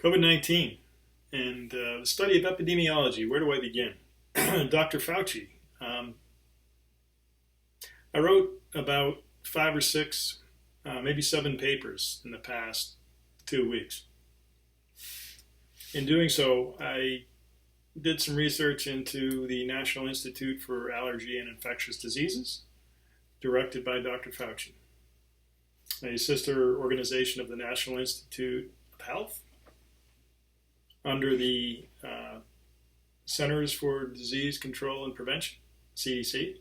COVID-19 and the study of epidemiology. Where do I begin? Dr. Fauci. I wrote about 5 or 6, maybe 7 papers in the past 2 weeks. In doing so, I did some research into the National Institute for Allergy and Infectious Diseases, directed by Dr. Fauci, a sister organization of the National Institute of Health, under the Centers for Disease Control and Prevention, CDC,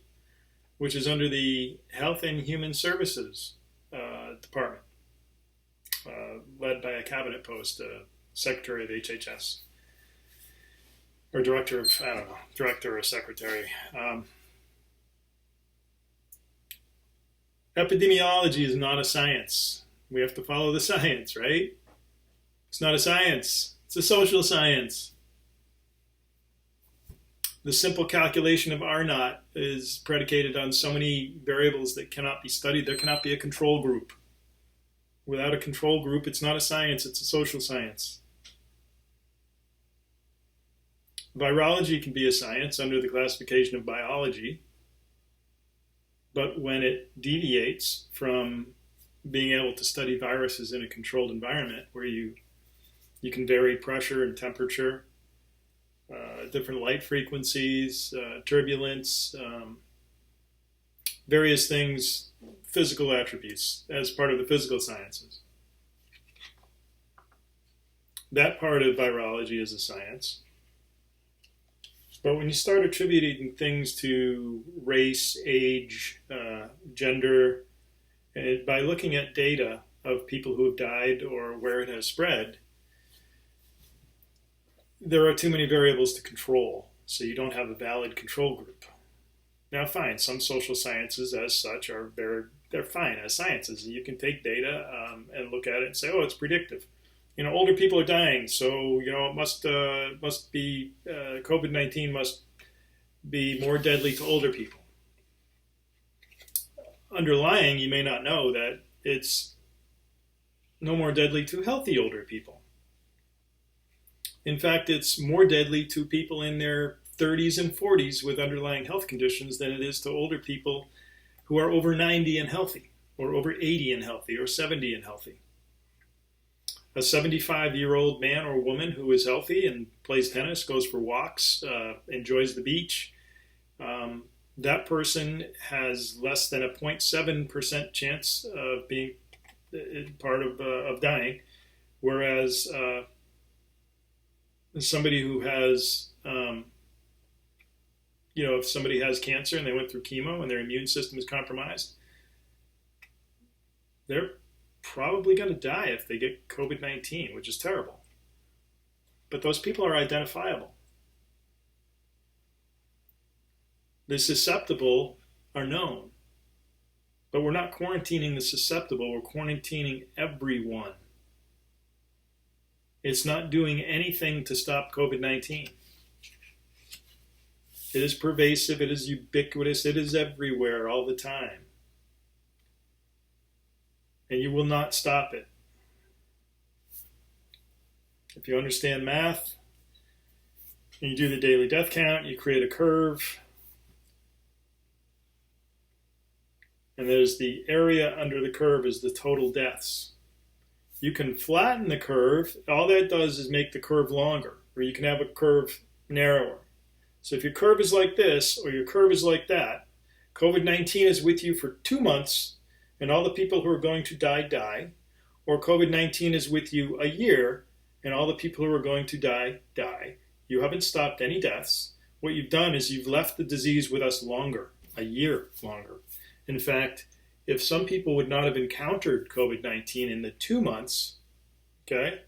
which is under the Health and Human Services Department, led by a cabinet post, Secretary of HHS, or Director of, I don't know, Director or Secretary. Epidemiology is not a science. We have to follow the science, right? It's not a science. It's a social science. The simple calculation of R naught is predicated on so many variables that cannot be studied. There cannot be a control group. Without a control group, it's not a science, it's a social science. Virology can be a science under the classification of biology, but when it deviates from being able to study viruses in a controlled environment where you can vary pressure and temperature, different light frequencies, turbulence, various things, physical attributes as part of the physical sciences. That part of virology is a science. But when you start attributing things to race, age, gender, by looking at data of people who have died or where it has spread, there are too many variables to control, so you don't have a valid control group. Now, fine, some social sciences as such they're fine as sciences. You can take data and look at it and say, oh, it's predictive. Older people are dying, so it must be COVID-19 must be more deadly to older people. Underlying, you may not know that it's no more deadly to healthy older people. In fact, it's more deadly to people in their 30s and 40s with underlying health conditions than it is to older people who are over 90 and healthy, or over 80 and healthy, or 70 and healthy. A 75-year-old man or woman who is healthy and plays tennis, goes for walks, enjoys the beach, that person has less than a 0.7% chance of being part of dying, whereas somebody who has, if somebody has cancer and they went through chemo and their immune system is compromised, they're probably going to die if they get COVID-19, which is terrible. But those people are identifiable. The susceptible are known. But we're not quarantining the susceptible, we're quarantining everyone. It's not doing anything to stop COVID-19. It is pervasive, it is ubiquitous, it is everywhere all the time. And you will not stop it. If you understand math, and you do the daily death count, you create a curve, and there's the area under the curve is the total deaths. You can flatten the curve. All that does is make the curve longer, or you can have a curve narrower. So if your curve is like this, or your curve is like that, COVID-19 is with you for 2 months, and all the people who are going to die, die. Or COVID-19 is with you a year, and all the people who are going to die, die. You haven't stopped any deaths. What you've done is you've left the disease with us longer, a year longer. In fact, if some people would not have encountered COVID-19 in the 2 months, okay,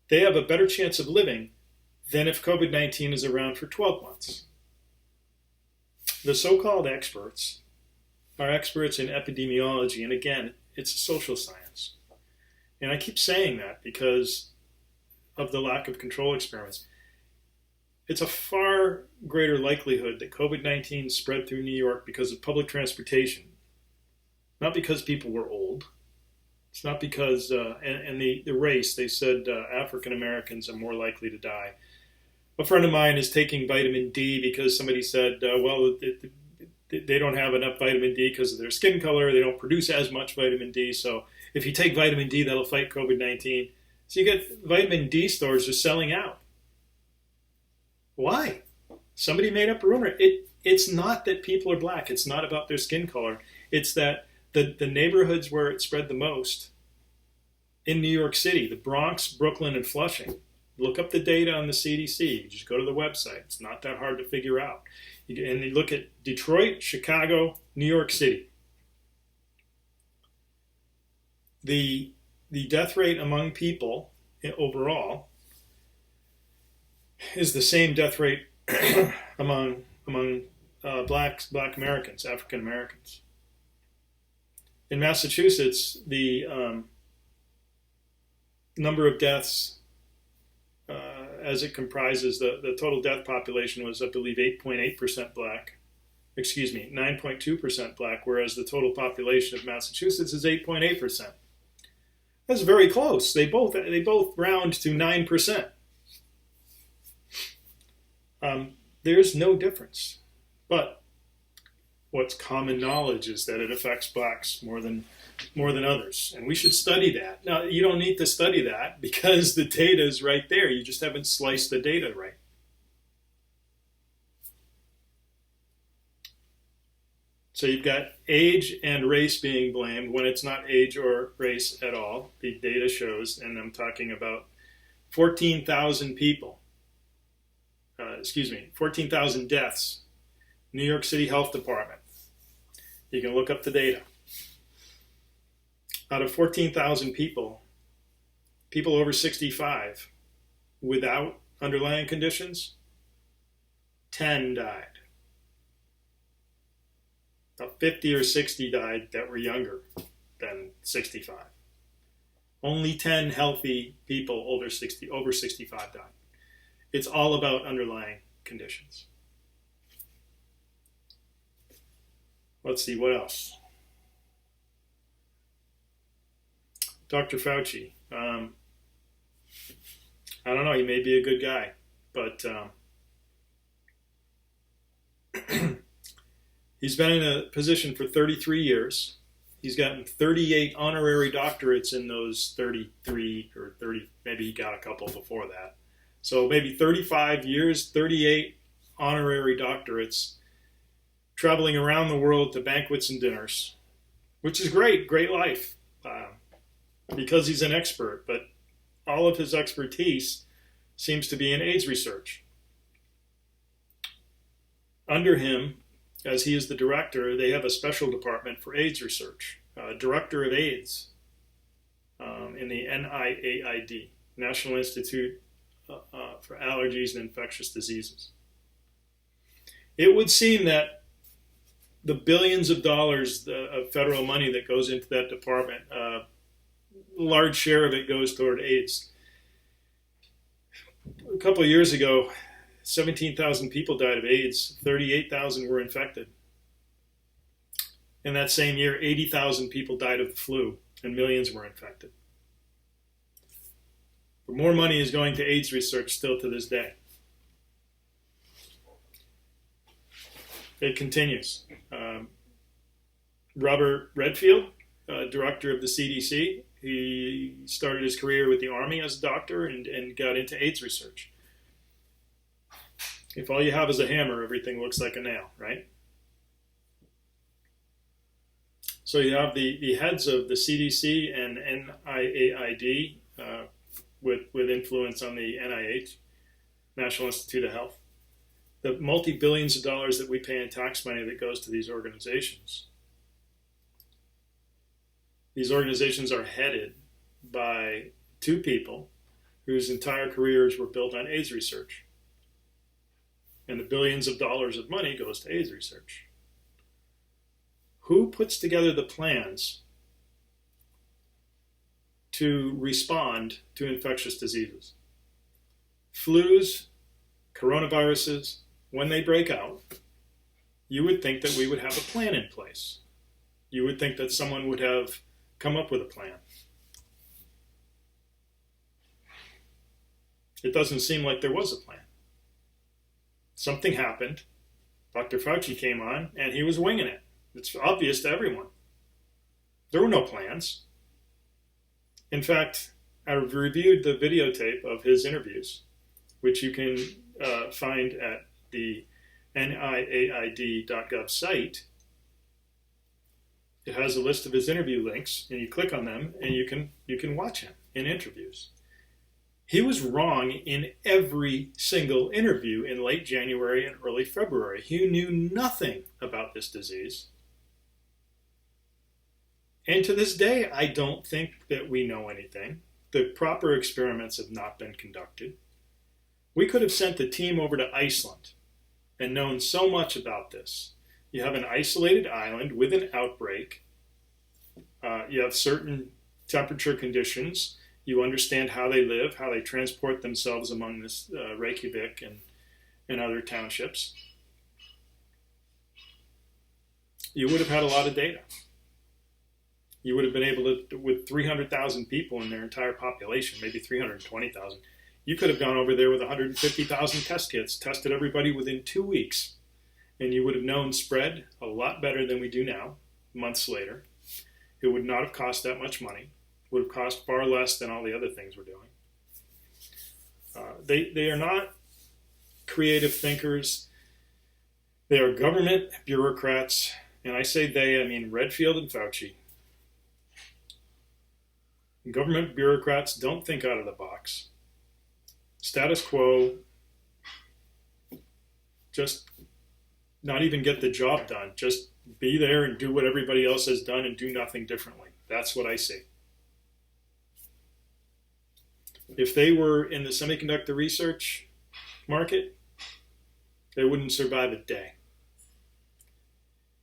they have a better chance of living than if COVID-19 is around for 12 months. The so-called experts are experts in epidemiology, and again, it's a social science. And I keep saying that because of the lack of control experiments. It's a far greater likelihood that COVID-19 spread through New York because of public transportation, not because people were old. It's not because, and the race, they said African Americans are more likely to die. A friend of mine is taking vitamin D because somebody said, they don't have enough vitamin D because of their skin color. They don't produce as much vitamin D. So if you take vitamin D, that'll fight COVID-19. So you get vitamin D stores just selling out. Why? Somebody made up a rumor. It's not that people are black. It's not about their skin color. It's that the neighborhoods where it spread the most in New York City, the Bronx, Brooklyn, and Flushing. Look up the data on the CDC. You just go to the website. It's not that hard to figure out. And you look at Detroit, Chicago, New York City. The death rate among people overall is the same death rate among black Americans, African Americans. In Massachusetts, the number of deaths as it comprises the total death population was, I believe, 8.8% black. 9.2% black, whereas the total population of Massachusetts is 8.8%. That's very close. They both round to 9%. There's no difference. But what's common knowledge is that it affects blacks more than others, and we should study that. Now, you don't need to study that because the data is right there. You just haven't sliced the data right. So you've got age and race being blamed when it's not age or race at all. The data shows, and I'm talking about 14,000 people. 14,000 deaths. New York City Health Department. You can look up the data. Out of 14,000 people over 65 without underlying conditions, 10 died. About 50 or 60 died that were younger than 65. Only 10 healthy people over 65 died. It's all about underlying conditions. Let's see, what else? Dr. Fauci. I don't know, he may be a good guy, but he's been in a position for 33 years. He's gotten 38 honorary doctorates in those 33 or 30, maybe he got a couple before that. So maybe 35 years, 38 honorary doctorates, traveling around the world to banquets and dinners, which is great life, because he's an expert, but all of his expertise seems to be in AIDS research. Under him, as he is the director, they have a special department for AIDS research, director of AIDS in the NIAID, National Institute for Allergies and Infectious Diseases. It would seem that the billions of dollars of federal money that goes into that department, a large share of it goes toward AIDS. A couple of years ago, 17,000 people died of AIDS, 38,000 were infected. In that same year, 80,000 people died of the flu, and millions were infected. But more money is going to AIDS research still to this day. It continues. Robert Redfield, director of the CDC, he started his career with the Army as a doctor and got into AIDS research. If all you have is a hammer, everything looks like a nail, right? So you have the heads of the CDC and NIAID with influence on the NIH, National Institute of Health. The multi-billions of dollars that we pay in tax money that goes to these organizations. These organizations are headed by two people whose entire careers were built on AIDS research. And the billions of dollars of money goes to AIDS research. Who puts together the plans to respond to infectious diseases? Flus, coronaviruses, when they break out, you would think that we would have a plan in place. You would think that someone would have come up with a plan. It doesn't seem like there was a plan. Something happened. Dr. Fauci came on, and he was winging it. It's obvious to everyone. There were no plans. In fact, I reviewed the videotape of his interviews, which you can find at the NIAID.gov site. It has a list of his interview links, and you click on them, and you can watch him in interviews. He was wrong in every single interview in late January and early February. He knew nothing about this disease. And to this day, I don't think that we know anything. The proper experiments have not been conducted. We could have sent the team over to Iceland and known so much about this. You have an isolated island with an outbreak. You have certain temperature conditions. You understand how they live, how they transport themselves among this Reykjavik and other townships. You would have had a lot of data. You would have been able to, with 300,000 people in their entire population, maybe 320,000, you could have gone over there with 150,000 test kits, tested everybody within 2 weeks, and you would have known spread a lot better than we do now, months later. It would not have cost that much money. It would have cost far less than all the other things we're doing. They are not creative thinkers. They are government bureaucrats, and I say they, I mean Redfield and Fauci. Government bureaucrats don't think out of the box. Status quo, just not even get the job done. Just be there and do what everybody else has done and do nothing differently. That's what I see. If they were in the semiconductor research market, they wouldn't survive a day.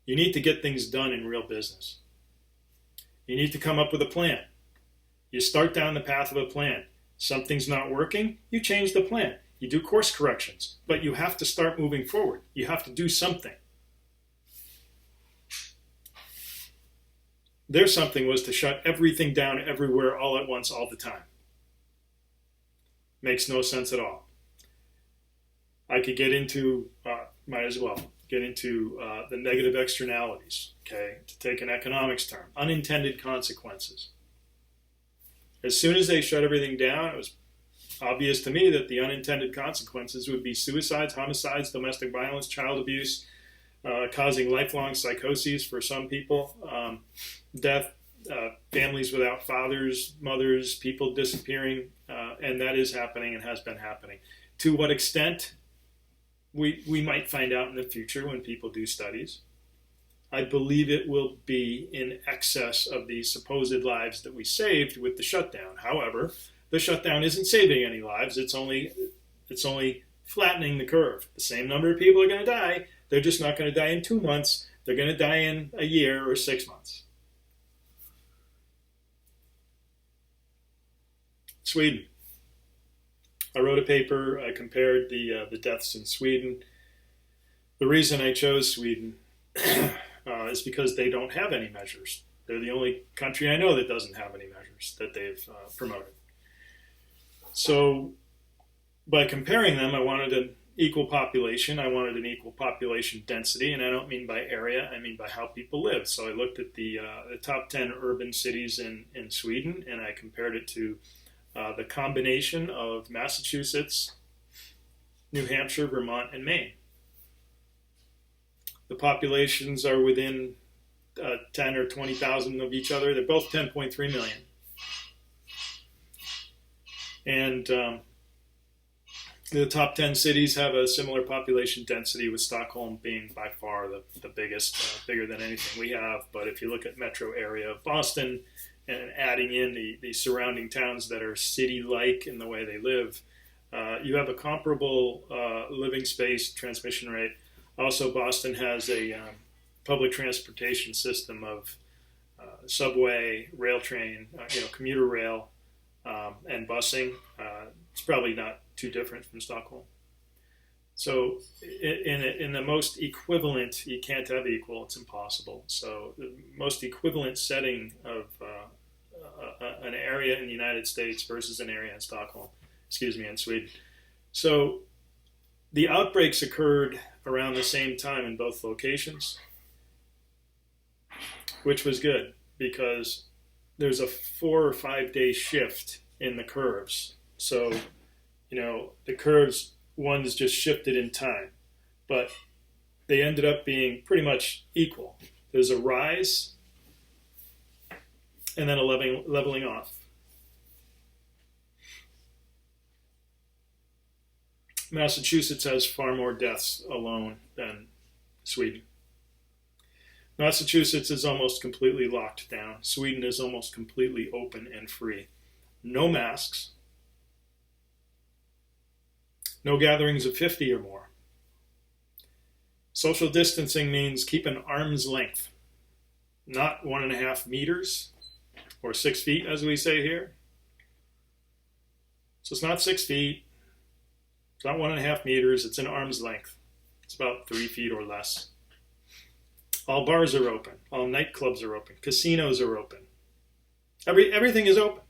You need to get things done in real business. You need to come up with a plan. You start down the path of a plan. Something's not working, you change the plan. You do course corrections, but you have to start moving forward. You have to do something. Their something was to shut everything down everywhere all at once all the time. Makes no sense at all. I could get into, might as well, get into the negative externalities, okay, to take an economics term, unintended consequences. As soon as they shut everything down, it was obvious to me that the unintended consequences would be suicides, homicides, domestic violence, child abuse, causing lifelong psychoses for some people, death, families without fathers, mothers, people disappearing, and that is happening and has been happening. To what extent, we might find out in the future when people do studies. I believe it will be in excess of the supposed lives that we saved with the shutdown. However, the shutdown isn't saving any lives. It's only flattening the curve. The same number of people are going to die. They're just not going to die in 2 months. They're going to die in a year or 6 months. Sweden. I wrote a paper. I compared the deaths in Sweden. The reason I chose Sweden is because they don't have any measures. They're the only country I know that doesn't have any measures that they've promoted. So by comparing them, I wanted an equal population. I wanted an equal population density, and I don't mean by area. I mean by how people live. So I looked at the top 10 urban cities in Sweden, and I compared it to the combination of Massachusetts, New Hampshire, Vermont, and Maine. The populations are within 10 or 20,000 of each other. They're both 10.3 million. And the top 10 cities have a similar population density, with Stockholm being by far the biggest, bigger than anything we have. But if you look at metro area of Boston and adding in the surrounding towns that are city-like in the way they live, you have a comparable living space transmission rate. Also, Boston has a public transportation system of subway, rail train, commuter rail, and busing. It's probably not too different from Stockholm. So in the most equivalent, you can't have equal, it's impossible. So the most equivalent setting of area in the United States versus an area in in Sweden. So the outbreaks occurred around the same time in both locations, which was good because there's a 4 or 5 day shift in the curves. So, the curves, ones just shifted in time, but they ended up being pretty much equal. There's a rise and then a leveling off. Massachusetts has far more deaths alone than Sweden. Massachusetts is almost completely locked down. Sweden is almost completely open and free. No masks. No gatherings of 50 or more. Social distancing means keep an arm's length, not 1.5 meters or 6 feet, as we say here. So it's not 6 feet. It's not 1.5 meters. It's an arm's length. It's about 3 feet or less. All bars are open. All nightclubs are open. Casinos are open. Everything is open.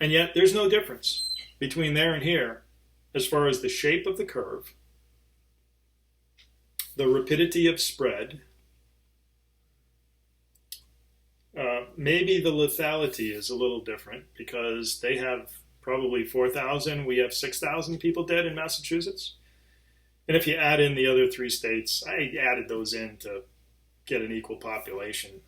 And yet there's no difference between there and here as far as the shape of the curve, the rapidity of spread, maybe the lethality is a little different because they have probably 4,000. We have 6,000 people dead in Massachusetts. And if you add in the other 3 states, I added those in to get an equal population.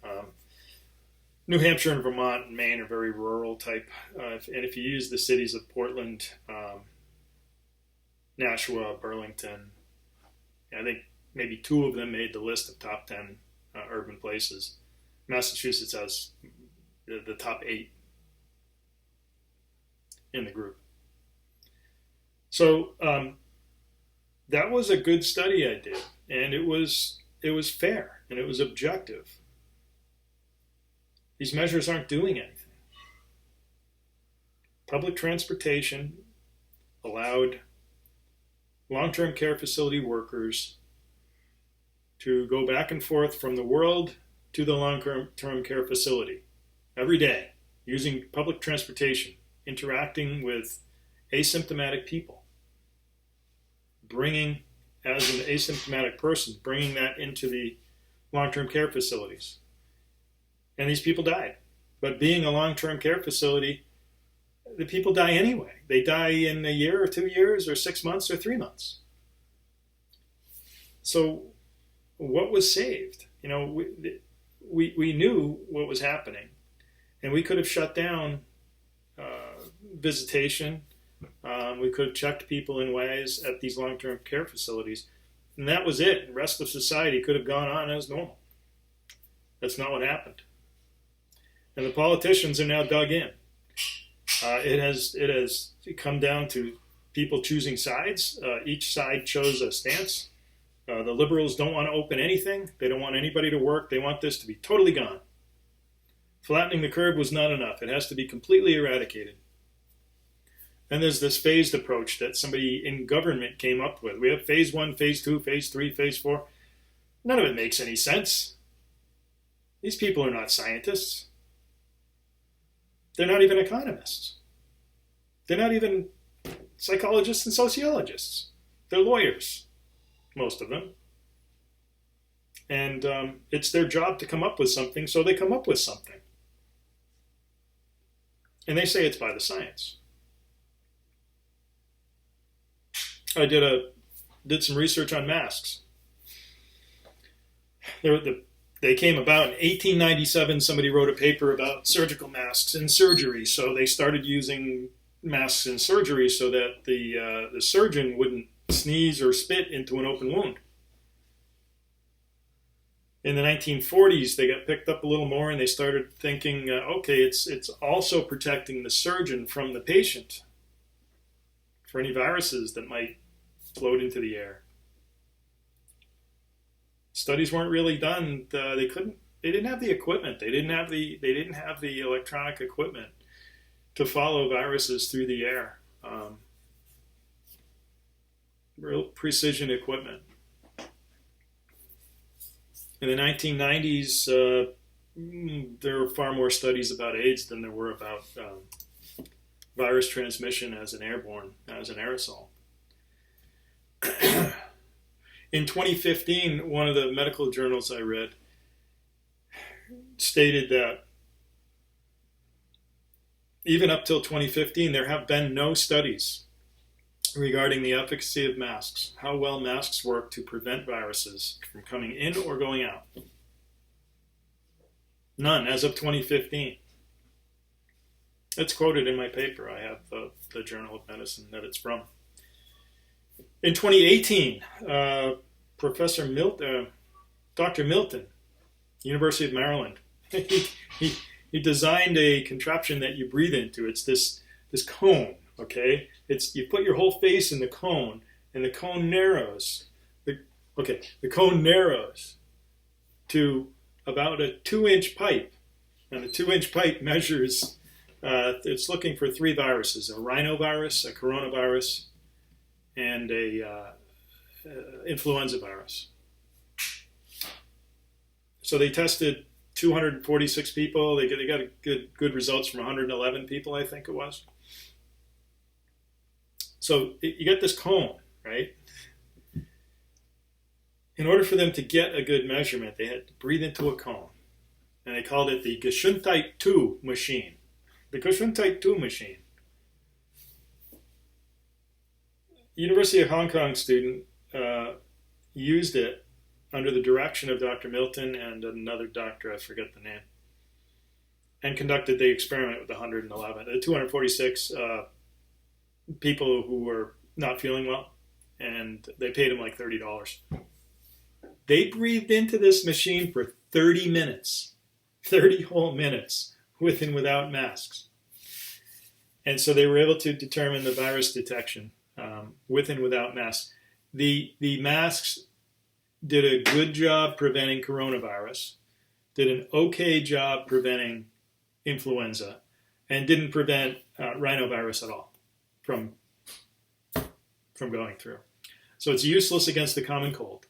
New Hampshire and Vermont and Maine are very rural type. And if you use the cities of Portland, Nashua, Burlington, I think maybe 2 of them made the list of top 10 urban places. Massachusetts has the top 8 in the group. So that was a good study I did, and it was fair and it was objective. These measures aren't doing anything. Public transportation allowed long-term care facility workers to go back and forth from the world to the long-term care facility every day using public transportation, interacting with asymptomatic people, bringing, as an asymptomatic person, bringing that into the long-term care facilities. And these people died. But being a long-term care facility, the people die anyway. They die in a year or 2 years or 6 months or 3 months. So what was saved? We knew what was happening, and we could have shut down visitation. We could have checked people in ways at these long-term care facilities, and that was it. The rest of society could have gone on as normal. That's not what happened. And the politicians are now dug in. It has come down to people choosing sides. Each side chose a stance. The liberals don't want to open anything. They don't want anybody to work. They want this to be totally gone. Flattening the curve was not enough. It has to be completely eradicated. And there's this phased approach that somebody in government came up with. We have phase 1, phase 2, phase 3, phase 4. None of it makes any sense. These people are not scientists. They're not even economists. They're not even psychologists and sociologists. They're lawyers, most of them. And it's their job to come up with something, so they come up with something. And they say it's by the science. I did some research on masks. They came about in 1897. Somebody wrote a paper about surgical masks in surgery. So they started using masks in surgery so that the surgeon wouldn't sneeze or spit into an open wound. In the 1940s, they got picked up a little more, and they started thinking, okay, it's also protecting the surgeon from the patient for any viruses that might float into the air. Studies weren't really done. They didn't have the equipment. They didn't have the electronic equipment to follow viruses through the air. Real precision equipment. In the 1990s, there are far more studies about AIDS than there were about virus transmission as an aerosol. In 2015, one of the medical journals I read stated that even up till 2015, there have been no studies regarding the efficacy of masks, how well masks work to prevent viruses from coming in or going out. None as of 2015. It's quoted in my paper. I have the Journal of Medicine that it's from. In 2018, Dr. Milton, University of Maryland, he designed a contraption that you breathe into. It's this cone, okay? You put your whole face in the cone, and the cone narrows. The cone narrows to about a 2-inch pipe, and the 2-inch pipe measures. It's looking for 3 viruses: a rhinovirus, a coronavirus, and a influenza virus. So they tested 246 people. They got good results from 111 people, I think it was. So you get this cone, right? In order for them to get a good measurement, they had to breathe into a cone. And they called it the Gesundheit 2 machine. The Gesundheit 2 machine. University of Hong Kong student used it under the direction of Dr. Milton and another doctor, I forget the name, and conducted the experiment with 246 people who were not feeling well, and they paid them like $30. They breathed into this machine for 30 minutes, 30 whole minutes, with and without masks. And so they were able to determine the virus detection with and without masks. The masks did a good job preventing coronavirus, did an okay job preventing influenza, and didn't prevent rhinovirus at all from going through. So it's useless against the common cold,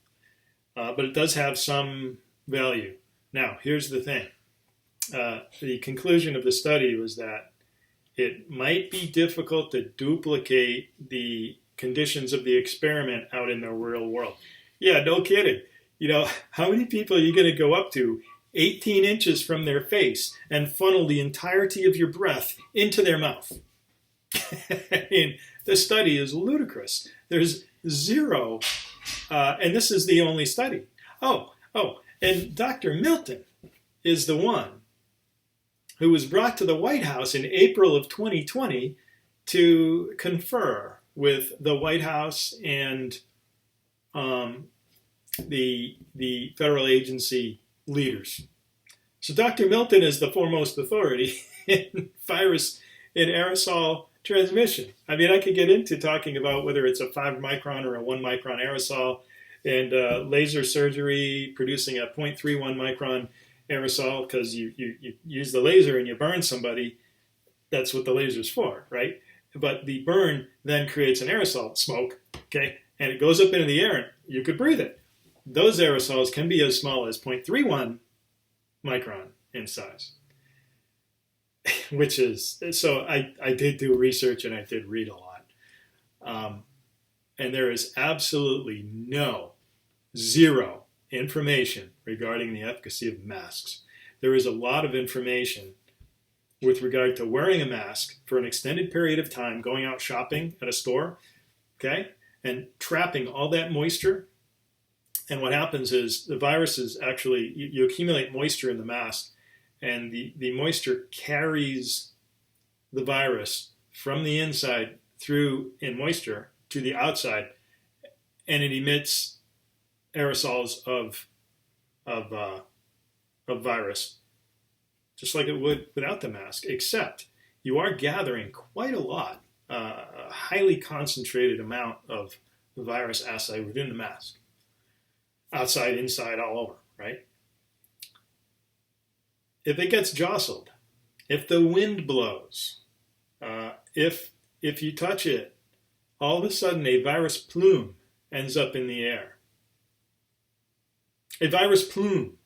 but it does have some value. Now, here's the thing. The conclusion of the study was that it might be difficult to duplicate the conditions of the experiment out in the real world. Yeah, no kidding. How many people are you going to go up to 18 inches from their face and funnel the entirety of your breath into their mouth? I mean, the study is ludicrous. There's zero, and this is the only study. And Dr. Milton is the one who was brought to the White House in April of 2020 to confer with the White House and the federal agency leaders. So Dr. Milton is the foremost authority in virus in aerosol transmission. I mean, I could get into talking about whether it's a 5 micron or a 1 micron aerosol, and laser surgery producing a 0.31 micron aerosol, because you use the laser and you burn somebody. That's what the laser's for, right? But the burn then creates an aerosol, smoke, okay? And it goes up into the air and you could breathe it. Those aerosols can be as small as 0.31 micron in size. Which is, so I did do research and I did read a lot. And there is absolutely zero information regarding the efficacy of masks. There is a lot of information with regard to wearing a mask for an extended period of time, going out shopping at a store, okay, and trapping all that moisture. And what happens is the virus is actually, you accumulate moisture in the mask, and the moisture carries the virus from the inside through in moisture to the outside, and it emits aerosols of virus, just like it would without the mask, except you are gathering quite a lot, a highly concentrated amount of the virus assay within the mask. Outside, inside, all over, right? If it gets jostled, if the wind blows, if you touch it, all of a sudden a virus plume ends up in the air. A virus plume.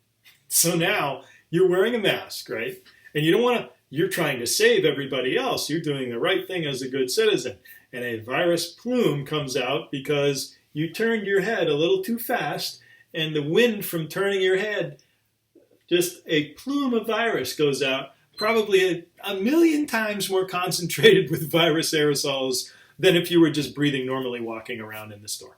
So now You're wearing a mask, right? And you don't want to, you're trying to save everybody else. You're doing the right thing as a good citizen. And a virus plume comes out because you turned your head a little too fast, and the wind from turning your head, just a plume of virus goes out, probably a million times more concentrated with virus aerosols than if you were just breathing normally walking around in the store.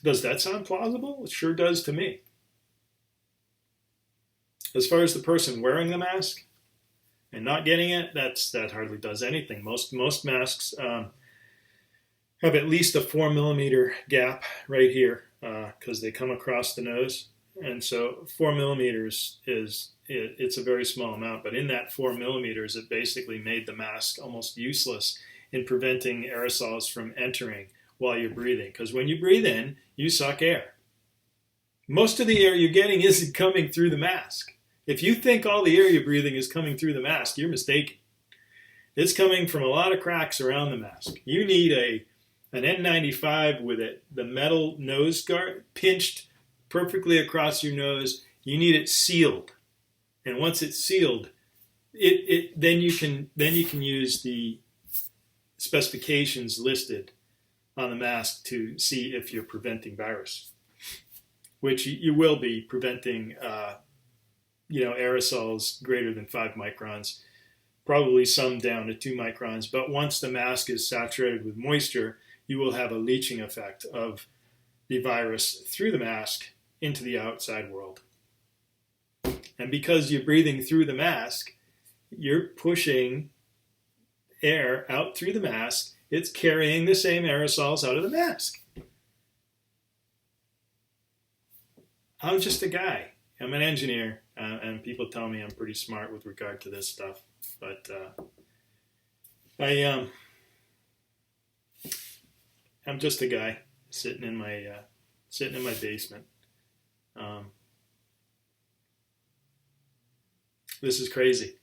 Does that sound plausible? It sure does to me. As far as the person wearing the mask and not getting it, that hardly does anything. Most masks have at least a 4 millimeter gap right here because they come across the nose, and so 4 millimeters it's a very small amount. But in that 4 millimeters, it basically made the mask almost useless in preventing aerosols from entering while you're breathing. Because when you breathe in, you suck air. Most of the air you're getting isn't coming through the mask. If you think all the air you're breathing is coming through the mask, you're mistaken. It's coming from a lot of cracks around the mask. You need an N95 with the metal nose guard pinched perfectly across your nose. You need it sealed, and once it's sealed, then you can use the specifications listed on the mask to see if you're preventing virus, which you will be preventing. Aerosols greater than 5 microns, probably some down to 2 microns. But once the mask is saturated with moisture, you will have a leaching effect of the virus through the mask into the outside world. And because you're breathing through the mask, you're pushing air out through the mask. It's carrying the same aerosols out of the mask. I'm just a guy. I'm an engineer, and people tell me I'm pretty smart with regard to this stuff. But I'm just a guy sitting in my basement. This is crazy.